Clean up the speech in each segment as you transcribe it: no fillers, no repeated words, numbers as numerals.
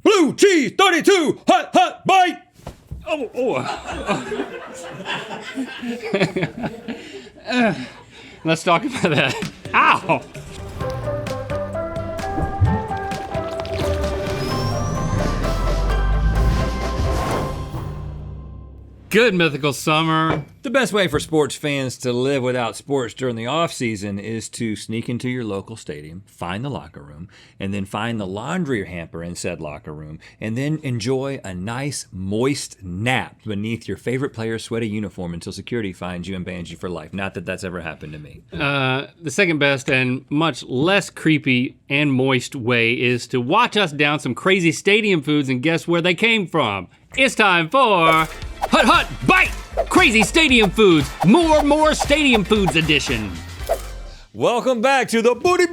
Blue cheese 32, hot, hot, bite! Let's talk about that. Ow! Good Mythical summer. The best way for sports fans to live without sports during the off season is to sneak into your local stadium, find the locker room, and then find the laundry hamper in said locker room, and then enjoy a nice moist nap beneath your favorite player's sweaty uniform until security finds you and bans you for life. Not that that's ever happened to me. The second best and much less creepy and moist way is to watch us down some crazy stadium foods and guess where they came from. It's time for Hut Hut Bite! Crazy Stadium Foods, more Stadium Foods edition. Welcome back to the Booty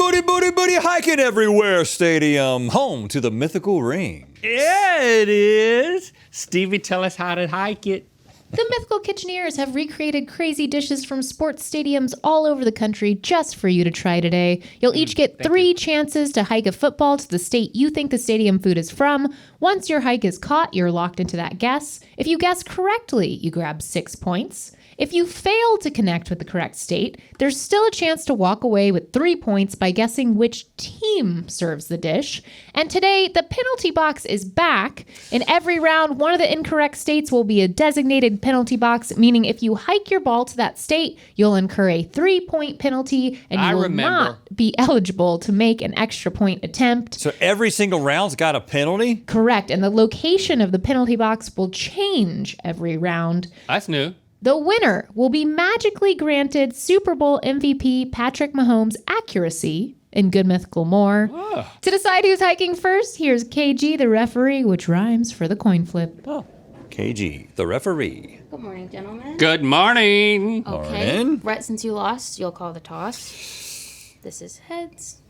Hiking Everywhere Stadium, home to the Mythical Ring. Yeah, it is. Stevie, tell us how to hike it. The Mythical Kitcheneers have recreated crazy dishes from sports stadiums all over the country just for you to try today. You'll each get 3 chances to hike a football to the state you think the stadium food is from. Once your hike is caught, you're locked into that guess. If you guess correctly, you grab 6 points. If you fail to connect with the correct state, there's still a chance to walk away with 3 points by guessing which team serves the dish. And today, the penalty box is back. In every round, one of the incorrect states will be a designated penalty box, meaning if you hike your ball to that state, you'll incur a 3-point penalty and you will not be eligible to make an extra point attempt. So every single round's got a penalty? Correct, and the location of the penalty box will change every round. That's new. The winner will be magically granted Super Bowl MVP Patrick Mahomes' accuracy in Good Mythical More. Oh. To decide who's hiking first, here's KG, the referee, which rhymes for the coin flip. Oh, KG, the referee. Good morning, gentlemen. Good morning. Okay. Morning. Brett, since you lost, you'll call the toss. This is heads,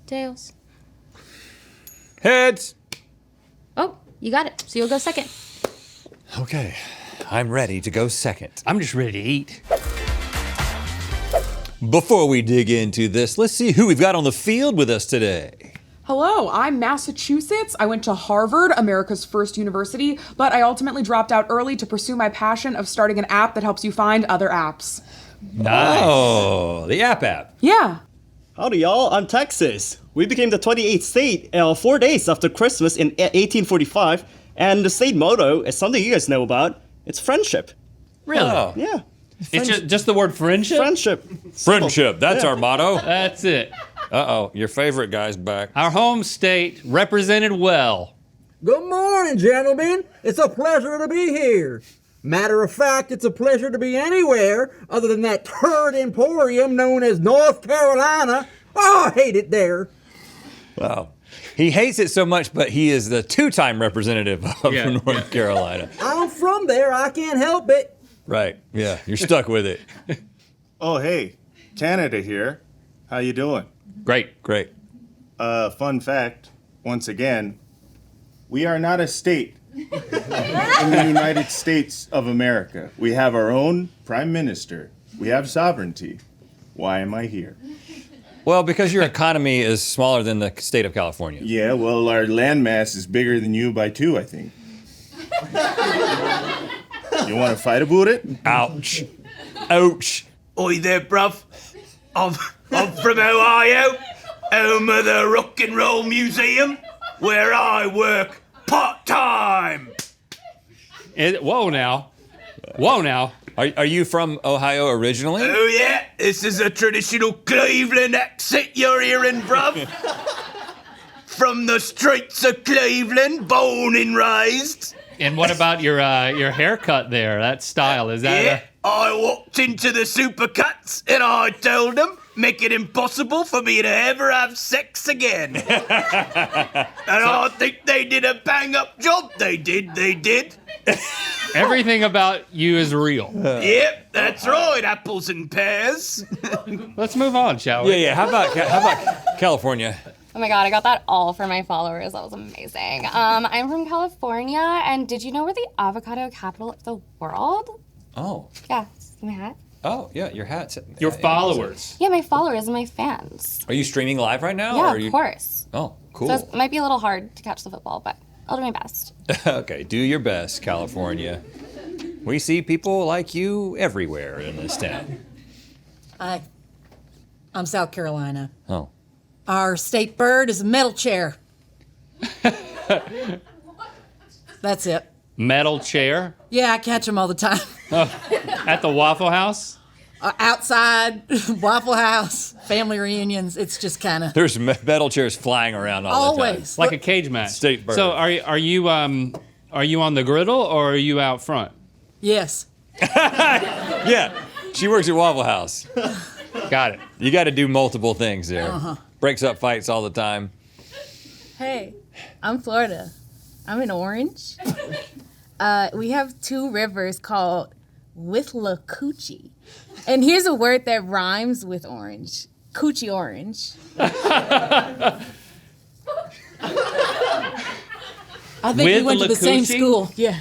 tails. Heads. Oh, you got it. So you'll go second. Okay, I'm ready to go second. I'm just ready to eat. Before we dig into this, let's see who we've got on the field with us today. Hello, I'm Massachusetts. I went to Harvard, America's first university, but I ultimately dropped out early to pursue my passion of starting an app that helps you find other apps. Nice. Oh, the app. Yeah. Howdy, y'all. I'm Texas. We became the 28th state 4 days after Christmas in 1845, and the state motto is something you guys know about. It's friendship. Really? Oh. Yeah. It's just the word friendship? Friendship. Friendship, that's our motto. That's it. Uh-oh, your favorite guy's back. Our home state represented well. Good morning, gentlemen. It's a pleasure to be here. Matter of fact, it's a pleasure to be anywhere other than that turd emporium known as North Carolina. Oh, I hate it there. Wow. He hates it so much, but he is the 2-time representative of North Carolina. I'm from there. I can't help it. Right, yeah, you're stuck with it. Oh, hey, Canada here. How you doing? Great. Fun fact, once again, we are not a state in the United States of America. We have our own prime minister. We have sovereignty. Why am I here? Well, because your economy is smaller than the state of California. Yeah, well, our landmass is bigger than you by 2, I think. You want to fight about it? Ouch. Oi there, bruv. I'm from Ohio, home of the Rock and Roll Museum, where I work part-time. Whoa now. Are you from Ohio originally? Oh yeah, this is a traditional Cleveland accent you're hearing, bruv. From the streets of Cleveland, born and raised. And what about your haircut there? That style, is that Yeah, I walked into the Supercuts and I told them, make it impossible for me to ever have sex again. And I think they did a bang-up job. They did. Everything about you is real. Yep, that's right, apples and pears. Let's move on, shall we? Yeah. How about California? Oh my god, I got that all for my followers. That was amazing. I'm from California, and did you know we're the avocado capital of the world? Oh. Yeah, see my hat? Oh, yeah, your hat's... Your followers. Yeah, my followers and my fans. Are you streaming live right now? Yeah, or of course. Oh, cool. So it might be a little hard to catch the football, but I'll do my best. Okay, do your best, California. We see people like you everywhere in this town. I'm South Carolina. Oh. Our state bird is a metal chair. That's it. Metal chair Yeah, I catch them all the time. at the Waffle House. Outside, Waffle House, family reunions. It's just kind of There's metal chairs flying around all the time. always. Like a cage match. State bird. So are you on the griddle or are you out front? Yes. Yeah, she works at Waffle House. Got it. You got to do multiple things there. Breaks up fights all the time. Hey, I'm Florida. I'm in Orange. We have two rivers called Withlacoochee. And here's a word that rhymes with orange. Coochie orange. I think we went to the same Withlacoochee? school. Yeah.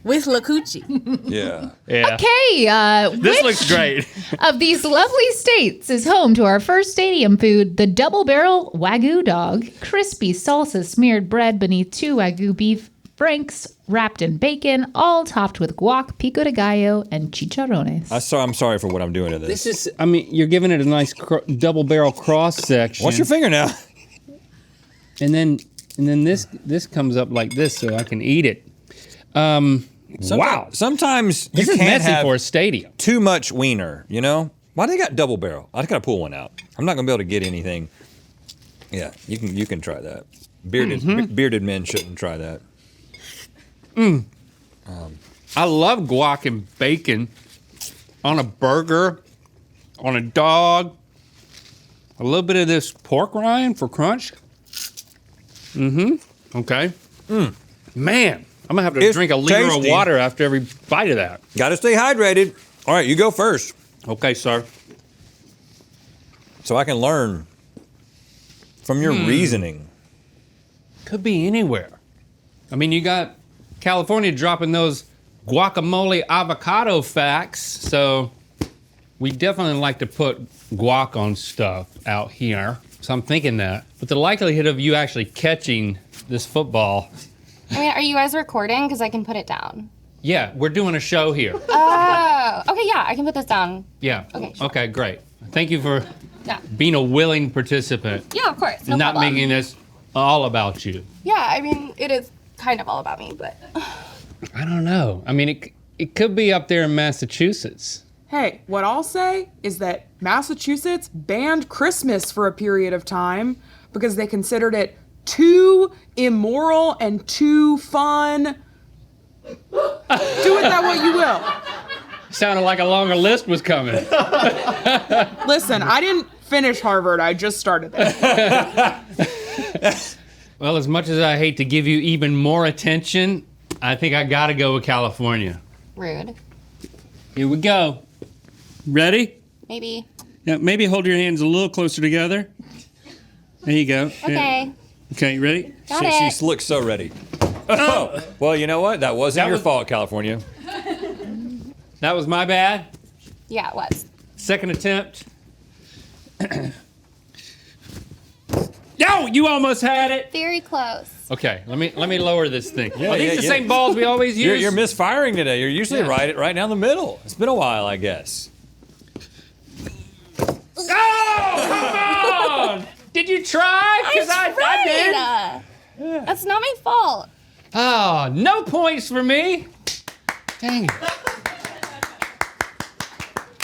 Withlacoochee. Yeah. Yeah. Okay, This which looks great. of these lovely states is home to our first stadium food, the double barrel Wagyu dog, crispy salsa smeared bread beneath 2 Wagyu beef franks wrapped in bacon, all topped with guac, pico de gallo, and chicharrones. I'm sorry for what I'm doing to this. This is, I mean, you're giving it a nice double barrel cross section. What's your finger now? And then this comes up like this so I can eat it. Wow. Sometimes This you is can't messy have for a stadium. too much wiener, you know? Why they got double barrel? I gotta pull one out. I'm not gonna be able to get anything. Yeah, you can try that. Bearded men shouldn't try that. I love guac and bacon on a burger, on a dog. A little bit of this pork rind for crunch. Okay. Man, I'm gonna have to It's drink a liter tasty. of water after every bite of that. Gotta stay hydrated. All right, you go first, Okay, sir. so I can learn from your reasoning. Could be anywhere. I mean, you got California dropping those guacamole avocado facts, so we definitely like to put guac on stuff out here. So I'm thinking that. But the likelihood of you actually catching this football, I mean, are you guys recording? Because I can put it down. yeah, we're doing a show here. Oh, okay, yeah, I can put this down. Yeah. Okay, sure. Okay, great. Thank you for Yeah. being a willing participant. Yeah, of course. No not problem. making this all about you. Yeah, I mean, it is kind of all about me, but I don't know. I mean, it could be up there in Massachusetts. Hey, what I'll say is that Massachusetts banned Christmas for a period of time because they considered it too immoral and too fun. Do with that what you will. Sounded like a longer list was coming. Listen, I didn't finish Harvard, I just started there. Well, as much as I hate to give you even more attention, I think I gotta go with California. rude. Here we go. Ready? Maybe. Yeah, maybe hold your hands a little closer together. There you go. Okay. Okay, ready? Got She it. looks so ready. Oh, well, you know what? That wasn't That your was- fault, California. That was my bad. Yeah, it was. Second attempt. No, you almost had it. Very close. Okay, let me lower this thing. Yeah, Are these yeah, the yeah. same balls we always use? You're misfiring today. You're usually Yeah. right down the middle. It's been a while, I guess. Oh, come on! Did you try? Because I did. That's not my fault. Oh, no points for me. Dang it.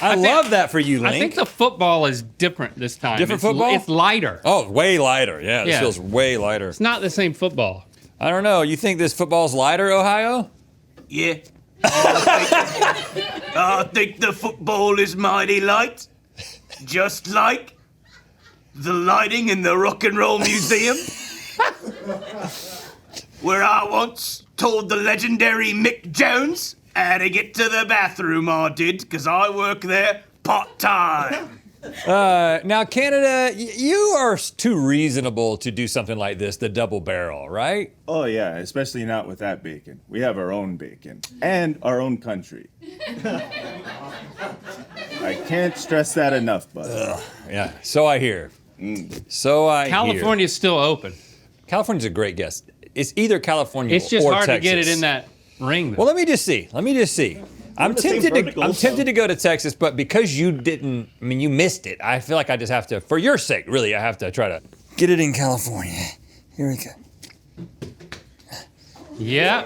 I think- love that for you, Link. I think the football is different this time. Different It's- football? It's lighter. Oh, way lighter. Yeah, this Yeah. feels way lighter. It's not the same football. I don't know. You think this football's lighter, Ohio? Yeah. I think the football is mighty light. Just like the lighting in the Rock and Roll Museum. Where I once told the legendary Mick Jones how to get to the bathroom, I did, because I work there part-time. Now, Canada, you are too reasonable to do something like this, the double barrel, right? Oh yeah, especially not with that bacon. We have our own bacon and our own country. I can't stress that enough, bud. Yeah, so I hear. So I hear. California's still open. California's a great guest. it's either California or It's just hard Texas. to get it in that ring. Though. Well, let me just see. I'm the same tempted vertical, I'm so- tempted to go to Texas, but because you didn't, I mean, you missed it. I feel like I just have to, for your sake, really, I have to try to get it in California. Here we go. Yeah.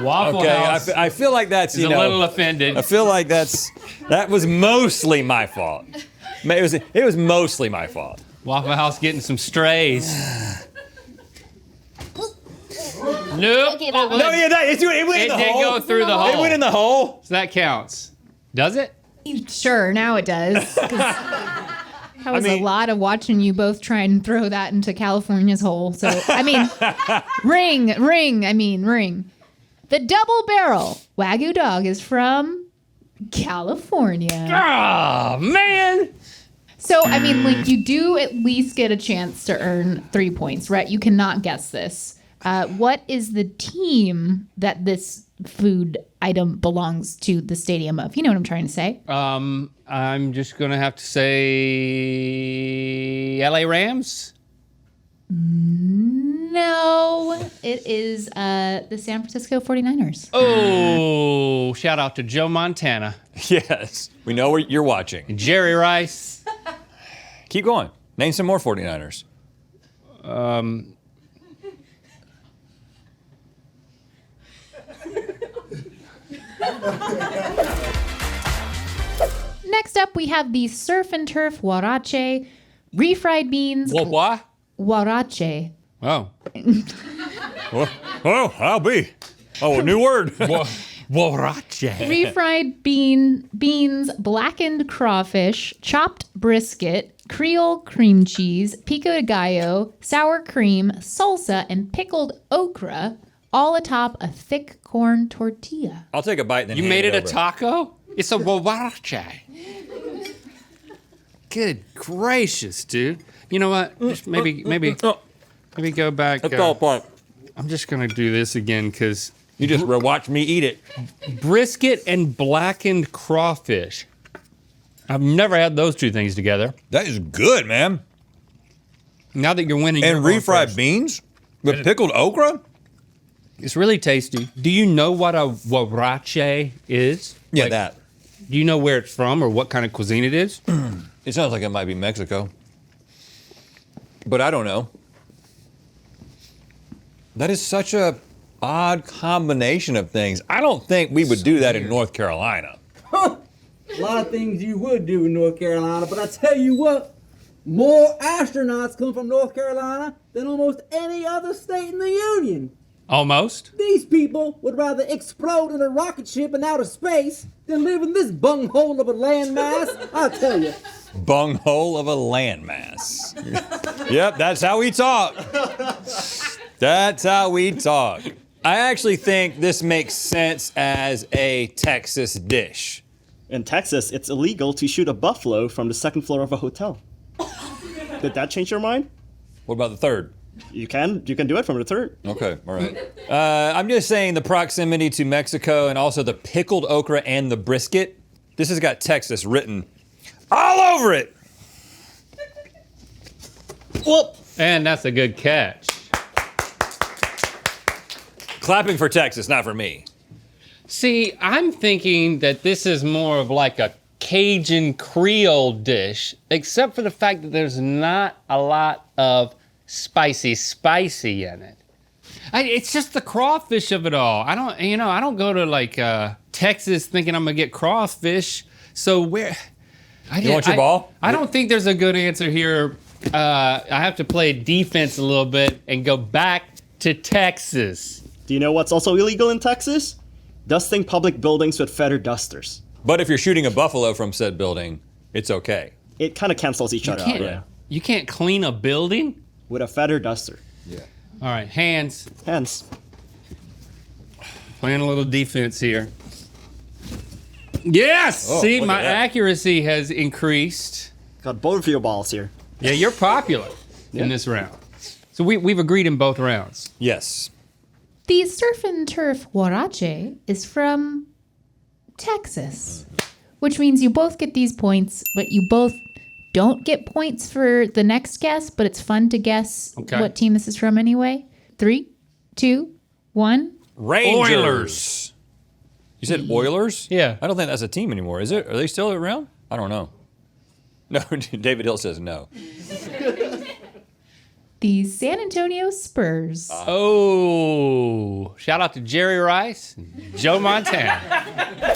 Waffle Okay, House I feel like that's, is a little offended. I feel like that was mostly my fault. It was mostly my fault. Waffle House getting some strays. Nope. Okay, that one. No, yeah, it went It in the did hole. go through the It hole. went in the hole. So that counts. Does it? Sure, now it does. 'Cause That was a lot of watching you both try and throw that into California's hole. So, I mean, ring. The double barrel Wagyu dog is from California. Oh, man. So, I mean, like, you do at least get a chance to earn 3 points, right? You cannot guess this. What is the team that this food item belongs to the stadium of? You know what I'm trying to say? I'm just going to have to say LA Rams. No, it is the San Francisco 49ers. Oh, shout out to Joe Montana. Yes, we know where you're watching. Jerry Rice. Keep going. Name some more 49ers. Next up, we have the surf and turf huarache, refried beans. What? Huarache. Oh. Oh, I'll be. Oh, a new word. Huarache. Refried beans, blackened crawfish, chopped brisket, Creole cream cheese, pico de gallo, sour cream, salsa, and pickled okra, all atop a thick corn tortilla. I'll take a bite. Then You hand made it a over. taco? It's a huarache. Good gracious, dude. You know what? Just maybe go back. That's all part. I'm just gonna do this again because You just watch me eat it. brisket and blackened crawfish. I've never had those two things together. That is good, man. Now that you're winning, And you're going refried first. beans with pickled okra. It's really tasty. Do you know what a huarache is? Yeah, Like, that. Do you know where it's from or what kind of cuisine it is? It sounds like it might be Mexico, but I don't know. That is such a odd combination of things. I don't think we would do that in North Carolina. A lot of things you would do in North Carolina, but I tell you what, more astronauts come from North Carolina than almost any other state in the Union. Almost. These people would rather explode in a rocket ship in outer space than live in this bunghole of a landmass, I'll tell you. Bunghole of a landmass. Yep, that's how we talk. That's how we talk. I actually think this makes sense as a Texas dish. In Texas, it's illegal to shoot a buffalo from the second floor of a hotel. Did that change your mind? What about the third? You can do it from the third. Okay, all right. I'm just saying the proximity to Mexico and also the pickled okra and the brisket. This has got Texas written all over it. Whoop! And that's a good catch. Clapping for Texas, not for me. See, I'm thinking that this is more of like a Cajun Creole dish, except for the fact that there's not a lot of spicy in it. It's just the crawfish of it all. I don't go to like Texas thinking I'm gonna get crawfish. So where? You want your ball? I don't think there's a good answer here. I have to play defense a little bit and go back to Texas. Do you know what's also illegal in Texas? Dusting public buildings with feather dusters. But if you're shooting a buffalo from said building, it's okay. It kind of cancels each other out. Yeah. You can't clean a building? With a feather duster. Yeah. All right, hands. Hands. Playing a little defense here. Yes! Oh, See, look my at that. accuracy has increased. Got both of your balls here. Yeah, you're popular in this round. So we've agreed in both rounds. Yes. The surf and turf huarache is from Texas, which means you both get these points, but you both don't get points for the next guess, but it's fun to guess Okay. what team this is from anyway. 3, 2, 1. Rangers. Oilers. You said Oilers? Yeah. I don't think that's a team anymore, is it? Are they still around? I don't know. No, David Hilt says no. The San Antonio Spurs. Oh, shout out to Jerry Rice and Joe Montana.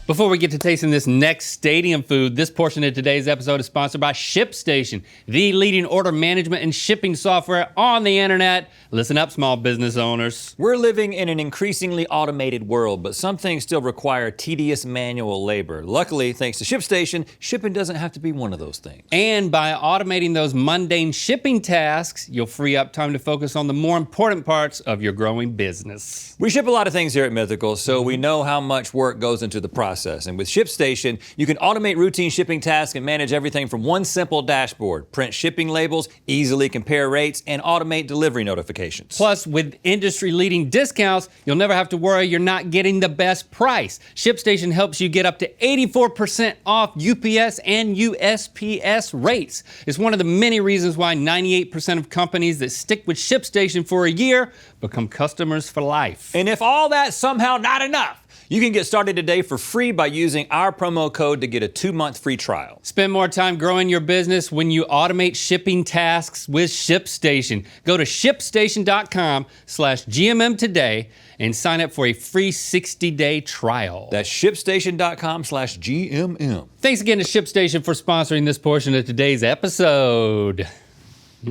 Before we get to tasting this next stadium food, this portion of today's episode is sponsored by ShipStation, the leading order management and shipping software on the internet. Listen up, small business owners. We're living in an increasingly automated world, but some things still require tedious manual labor. Luckily, thanks to ShipStation, shipping doesn't have to be one of those things. And by automating those mundane shipping tasks, you'll free up time to focus on the more important parts of your growing business. We ship a lot of things here at Mythical, so we know how much work goes into the process. And with ShipStation, you can automate routine shipping tasks and manage everything from one simple dashboard, print shipping labels, easily compare rates, and automate delivery notifications. Plus, with industry-leading discounts, you'll never have to worry you're not getting the best price. ShipStation helps you get up to 84% off UPS and USPS rates. It's one of the many reasons why 98% of companies that stick with ShipStation for a year become customers for life. And if all that's somehow not enough, you can get started today for free by using our promo code to get a 2-month free trial. Spend more time growing your business when you automate shipping tasks with ShipStation. Go to shipstation.com/GMM today and sign up for a free 60-day trial. That's shipstation.com/GMM. Thanks again to ShipStation for sponsoring this portion of today's episode.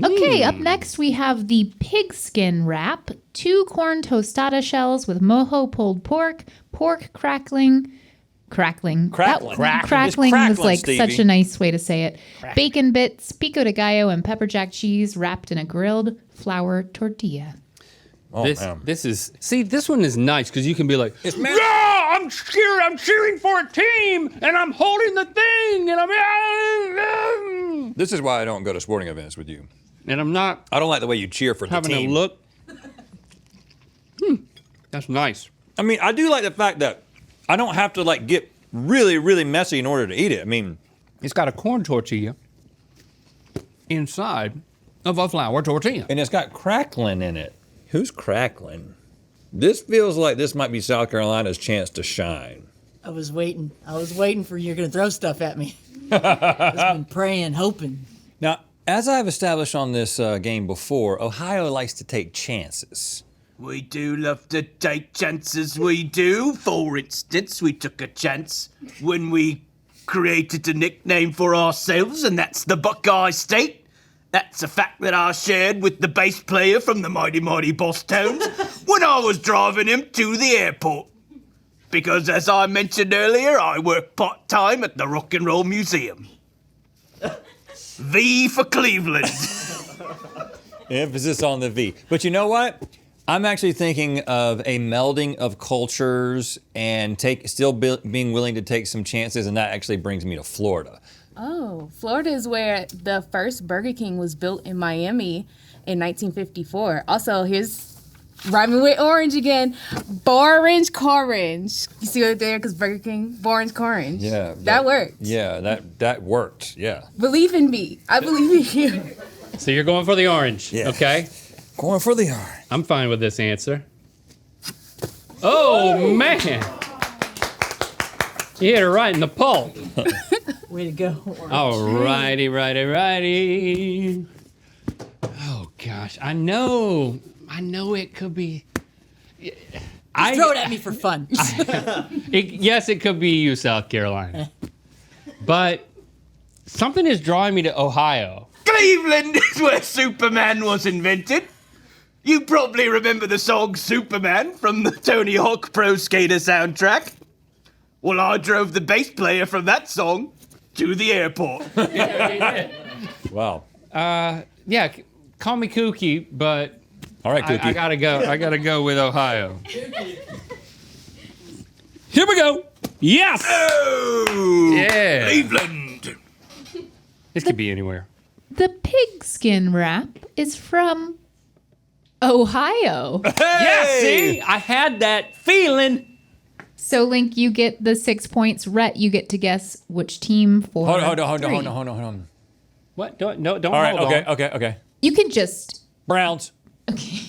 Okay, up next we have the pigskin wrap, 2 corn tostada shells with mojo pulled pork, pork crackling. Crackling. Crackling It's was like Stevie. such a nice way to say it. Bacon bits, pico de gallo, and pepper jack cheese wrapped in a grilled flour tortilla. Oh, This is, see, this one is nice because you can be like, It's yeah, I'm cheering for a team, and I'm holding the thing, and This is why I don't go to sporting events with you. and I'm not I don't like the way you cheer for the having team. a look. That's nice. I mean, I do like the fact that I don't have to like get really, really messy in order to eat it. I mean, It's got a corn tortilla inside of a flour tortilla. and it's got crackling in it. Who's crackling? This feels like this might be South Carolina's chance to shine. I was waiting for you're gonna throw stuff at me. I've been praying, hoping. Now, as I've established on this game before, Ohio likes to take chances. We do love to take chances, we do. For instance, we took a chance when we created a nickname for ourselves, and that's the Buckeye State. That's a fact that I shared with the bass player from the Mighty Mighty Boss Tones when I was driving him to the airport. Because as I mentioned earlier, I work part-time at the Rock and Roll Museum. V for Cleveland. Emphasis on the V. But you know what? I'm actually thinking of a melding of cultures and being willing to take some chances, and that actually brings me to Florida. Oh, Florida is where the first Burger King was built in Miami in 1954. Also, here's rhyming with orange again. Borange Corange. You see what there? Because Burger King, Borange Corange. Yeah. That worked. Yeah, that worked. Yeah. Believe in me. I believe in you. So you're going for the orange, Yeah. okay? Going for the orange. I'm fine with this answer. Oh, man. You hit her right in the pulp. Way to go. All righty. Oh, gosh. I know it could be. Throw it at me for fun. Yes, it could be you, South Carolina. But something is drawing me to Ohio. Cleveland is where Superman was invented. You probably remember the song Superman from the Tony Hawk Pro Skater soundtrack. Well, I drove the bass player from that song to the airport. Wow. Yeah, call me kooky, but All right, Cookie. I gotta go with Ohio. Here we go. Yes. Oh, Yeah. Cleveland. This could be anywhere. The pigskin wrap is from Ohio. Yeah, see? I had that feeling. So, Link, you get the 6 points. Rhett, you get to guess which team for Hold on. What? Don't All right, hold on. okay. You can just Browns. Okay.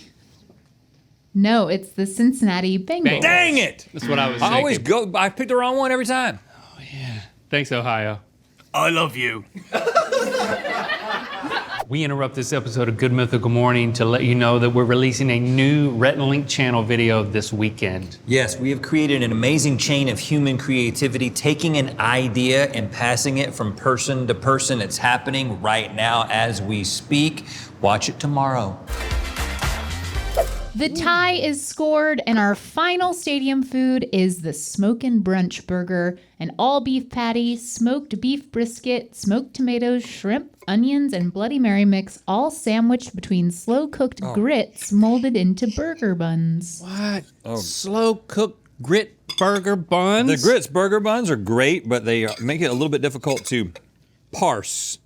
No, it's the Cincinnati Bengals. Dang it! That's what I was thinking. I always go. I pick the wrong one every time. Thanks, Ohio. I love you. We interrupt this episode of Good Mythical Morning to let you know that we're releasing a new Rhett and Link channel video this weekend. Yes, we have created an amazing chain of human creativity, taking an idea and passing it from person to person. It's happening right now as we speak. Watch it tomorrow. The tie is scored, and our final stadium food is the Smokin' Brunch Burger, an all-beef patty, smoked beef brisket, smoked tomatoes, shrimp, onions, and Bloody Mary mix, all sandwiched between slow-cooked grits molded into burger buns. What? Slow cooked grit burger buns? The grits burger buns are great, but they make it a little bit difficult to parse.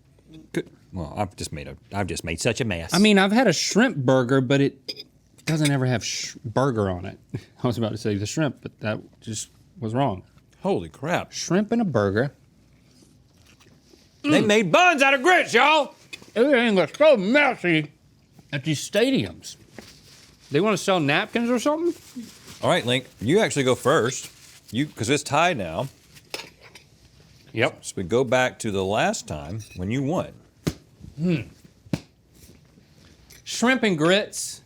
Well, I've just made such a mess. I mean, I've had a shrimp burger, but it doesn't ever have burger on it. I was about to say the shrimp, but that just was wrong. Holy crap. Shrimp in a burger. They made buns out of grits, y'all. Everything is so messy at these stadiums. They want to sell napkins or something? All right, Link, you actually go first. Because it's tied now. Yep. So we go back to the last time when you won. Shrimp and grits.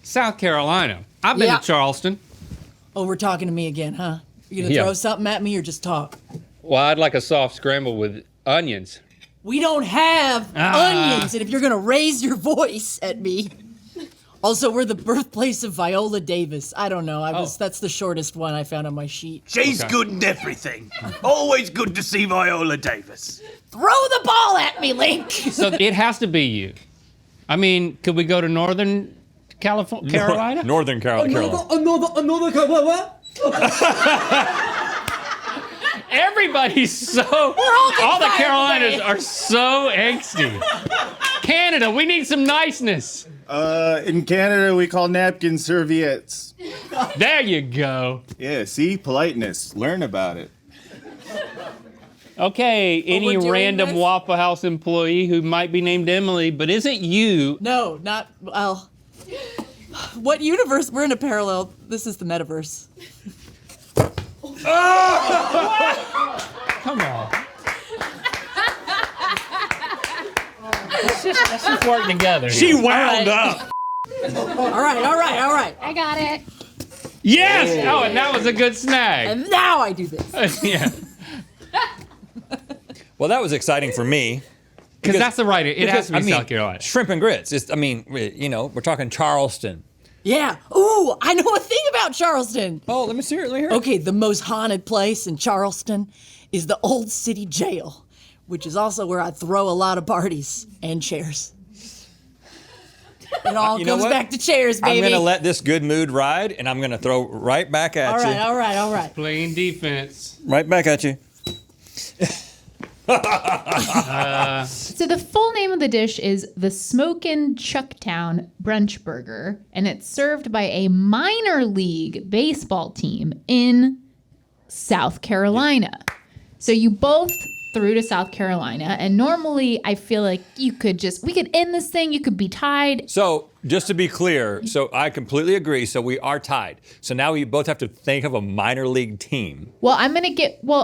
South Carolina. I've been to Charleston. Oh, we're talking to me again, huh? You gonna Yeah. throw something at me or just talk? Well, I'd like a soft scramble with onions. We don't have onions, and if you're gonna raise your voice at me. Also, we're the birthplace of Viola Davis. I don't know. That's the shortest one I found on my sheet. She's good in everything. Always good to see Viola Davis. Throw the ball at me, Link. So it has to be you. I mean, could we go to Northern Carolina? Northern Carolina. Another Everybody's so. All the Carolinas are so angsty. Canada, we need some niceness. In Canada, we call napkins serviettes. There you go. Yeah, see? Politeness. Learn about it. Okay, any we're doing random this? Waffle House employee who might be named Emily, but isn't you. No, not well. What universe? We're in a parallel. This is the metaverse. Come on. Let's just work together. She wound up. All right. I got it. Yes! Oh, and that was a good snag. And now I do this. Yeah. Well, that was exciting for me. Because that's the right. It has to be South Carolina. Shrimp and grits. We're talking Charleston. Yeah. Ooh, I know a thing about Charleston. Oh, let me hear it. Okay, the most haunted place in Charleston is the Old City Jail, which is also where I throw a lot of parties and chairs. It all You know goes what? back to chairs, baby. I'm going to let this good mood ride, and I'm going to throw right back at you. All right. Playing defense. Right back at you. So the full name of the dish is the Smokin' Chucktown Brunch Burger, and it's served by a minor league baseball team in South Carolina. So you both threw to South Carolina, and normally I feel like we could end this thing, you could be tied. So, just to be clear, so I completely agree. So we are tied. So now we both have to think of a minor league team. Well,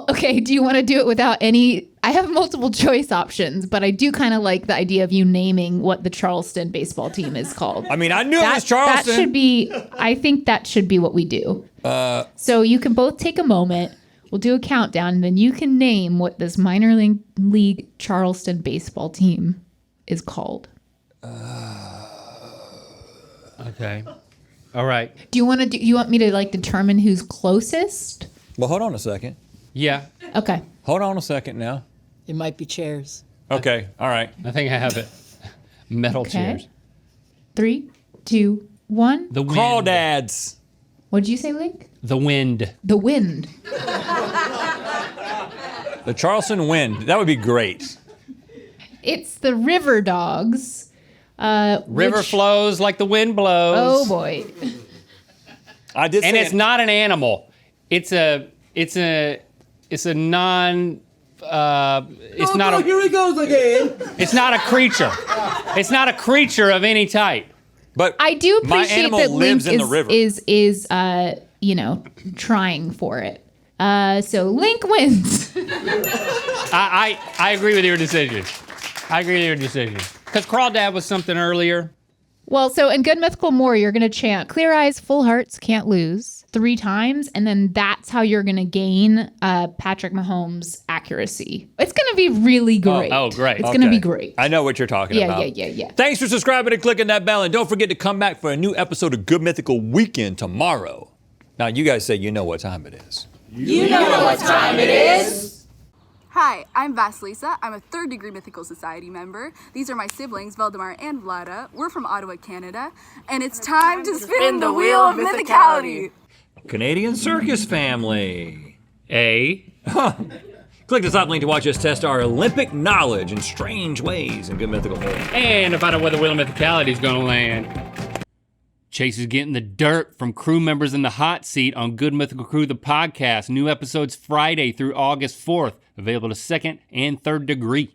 okay, do you want to do it without any? I have multiple choice options, but I do kind of like the idea of you naming what the Charleston baseball team is called. I mean, I knew it was Charleston. I think that should be what we do. So you can both take a moment. We'll do a countdown, and then you can name what this minor league Charleston baseball team is called. Okay. All right. Do you want me to determine who's closest? Well, hold on a second. Yeah. Okay. Hold on a second now. It might be chairs. Okay, all right. I think I have it. Metal Okay. chairs. 3, 2, 1. The wind. Crawdads. What did you say, Link? The wind. The Wind. The Charleston Wind. That would be great. It's the River Dogs. River flows like the wind blows. Oh boy. I did say And it's not an animal. It's a non. Here he goes again. It's not a creature. It's not a creature of any type. But I do my appreciate animal that lives Link in the river. is trying for it. So Link wins. I agree with your decision. Because Crawdad was something earlier. Well, so in Good Mythical More, you're going to chant Clear Eyes, Full Hearts, Can't Lose 3 times, and then that's how you're going to gain Patrick Mahomes' accuracy. It's going to be really great. Oh, great. It's going to be great. I know what you're talking about. Yeah. Thanks for subscribing and clicking that bell, and don't forget to come back for a new episode of Good Mythical Weekend tomorrow. Now, you guys say you know what time it is. You know what time it is. Hi, I'm Vasilisa. I'm a 3rd degree Mythical Society member. These are my siblings, Valdemar and Vlada. We're from Ottawa, Canada. And it's time to spin the wheel of mythicality. Canadian Circus Family. Huh. Click the top link to watch us test our Olympic knowledge in strange ways in Good Mythical More. And to find out where the Wheel of Mythicality is going to land. Chase is getting the dirt from crew members in the hot seat on Good Mythical Crew, the podcast. New episodes Friday through August 4th. Available to 2nd and 3rd degree.